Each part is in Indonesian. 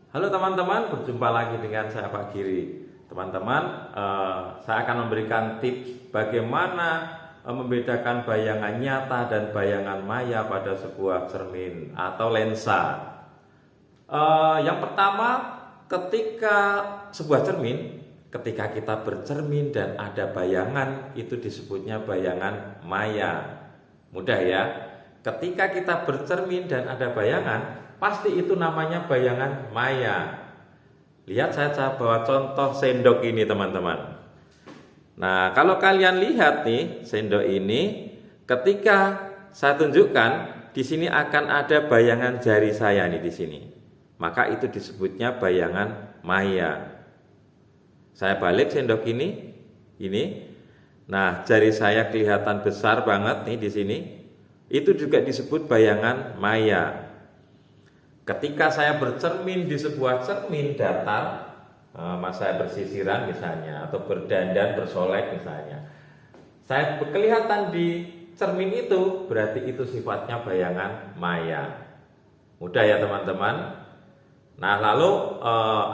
Halo teman-teman, berjumpa lagi dengan saya Pak Giri. Teman-teman, saya akan memberikan tips bagaimana membedakan bayangan nyata dan bayangan maya pada sebuah cermin atau lensa. Yang pertama, ketika sebuah cermin, ketika kita bercermin dan ada bayangan, itu disebutnya bayangan maya. Mudah ya. Ketika kita bercermin dan ada bayangan, pasti itu namanya bayangan maya. Lihat, saya bawa contoh sendok ini teman-teman. Nah, kalau kalian lihat nih sendok ini, ketika saya tunjukkan di sini akan ada bayangan jari saya nih di sini. Maka itu disebutnya bayangan maya. Saya balik sendok ini. Nah, jari saya kelihatan besar banget nih di sini. Itu juga disebut bayangan maya. Ketika saya bercermin di sebuah cermin datar, saya bersisiran misalnya, atau berdandan, bersolek misalnya, saya kelihatan di cermin itu, berarti itu sifatnya bayangan maya. Mudah ya teman-teman. Nah, lalu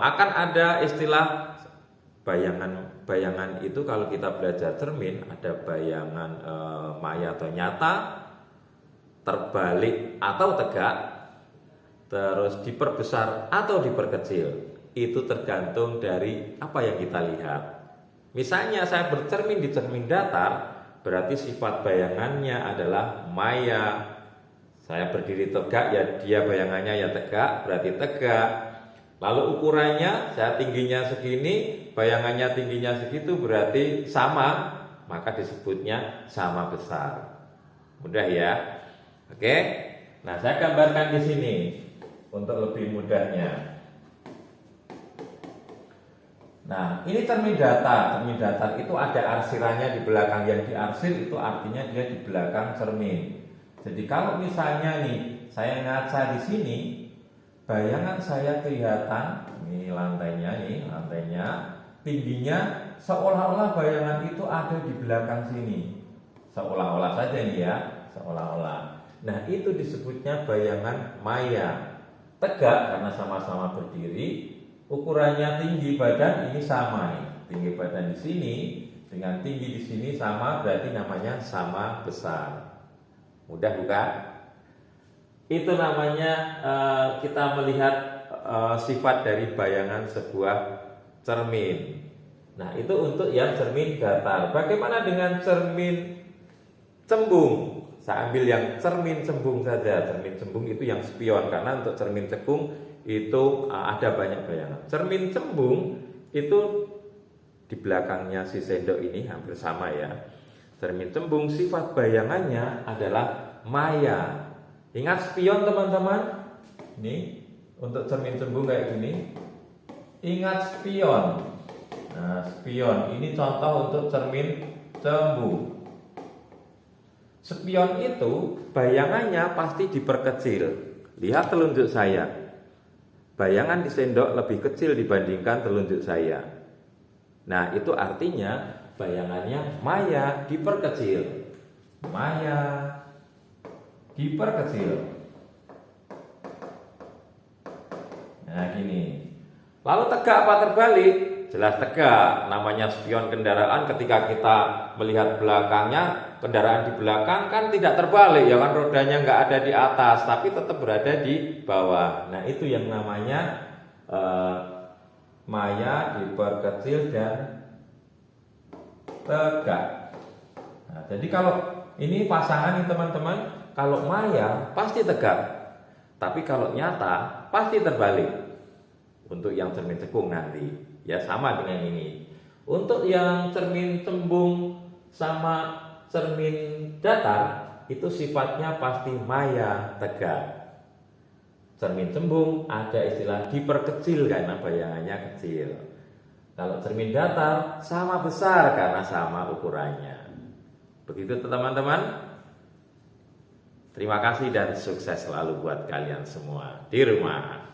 akan ada istilah bayangan itu kalau kita belajar cermin, ada bayangan maya atau nyata, terbalik atau tegak, terus diperbesar atau diperkecil. Itu tergantung dari apa yang kita lihat. Misalnya saya bercermin di cermin datar, berarti sifat bayangannya adalah maya. Saya berdiri tegak, ya dia bayangannya ya tegak, berarti tegak. Lalu ukurannya, saya tingginya segini, bayangannya tingginya segitu, berarti sama, maka disebutnya sama besar. Mudah ya. Oke. Nah, saya gambarkan di sini untuk lebih mudahnya. Nah, ini cermin datar. Cermin datar itu ada arsirannya di belakang. Yang diarsir itu artinya dia di belakang cermin. Jadi kalau misalnya nih saya ngaca di sini, bayangan saya kelihatan, ini lantainya, tingginya seolah-olah bayangan itu ada di belakang sini. Seolah-olah saja nih ya, seolah-olah. Nah, itu disebutnya bayangan maya. Tegak karena sama-sama berdiri, ukurannya tinggi badan ini sama nih. Tinggi badan di sini dengan tinggi di sini sama, berarti namanya sama besar. Mudah bukan? Itu namanya kita melihat sifat dari bayangan sebuah cermin. Nah, itu untuk yang cermin datar. Bagaimana dengan cermin cembung? Saya ambil yang cermin cembung saja. Cermin cembung itu yang spion, karena untuk cermin cekung itu ada banyak bayangan. Cermin cembung itu di belakangnya si sendok ini hampir sama ya. Cermin cembung sifat bayangannya adalah maya. Ingat spion teman-teman? Ini untuk cermin cembung kayak gini. Ingat spion. Nah, spion ini contoh untuk cermin cembung. Spion itu bayangannya pasti diperkecil. Lihat telunjuk saya. Bayangan di sendok lebih kecil dibandingkan telunjuk saya. Nah, itu artinya bayangannya maya diperkecil. Maya diperkecil. Nah, gini. Lalu tegak apa terbalik? Jelas tegak. Namanya spion kendaraan, ketika kita melihat belakangnya, kendaraan di belakang kan tidak terbalik ya kan, rodanya nggak ada di atas tapi tetap berada di bawah. Nah, itu yang namanya maya diperkecil dan tegak. Nah, jadi kalau ini pasangan nih teman-teman, kalau maya pasti tegak, tapi kalau nyata pasti terbalik. Untuk yang cermin cekung nanti ya sama dengan ini. Untuk yang cermin cembung sama cermin datar itu sifatnya pasti maya tegak. Cermin cembung ada istilah diperkecil karena bayangannya kecil. Kalau cermin datar sama besar karena sama ukurannya. Begitu teman-teman. Terima kasih dan sukses selalu buat kalian semua di rumah.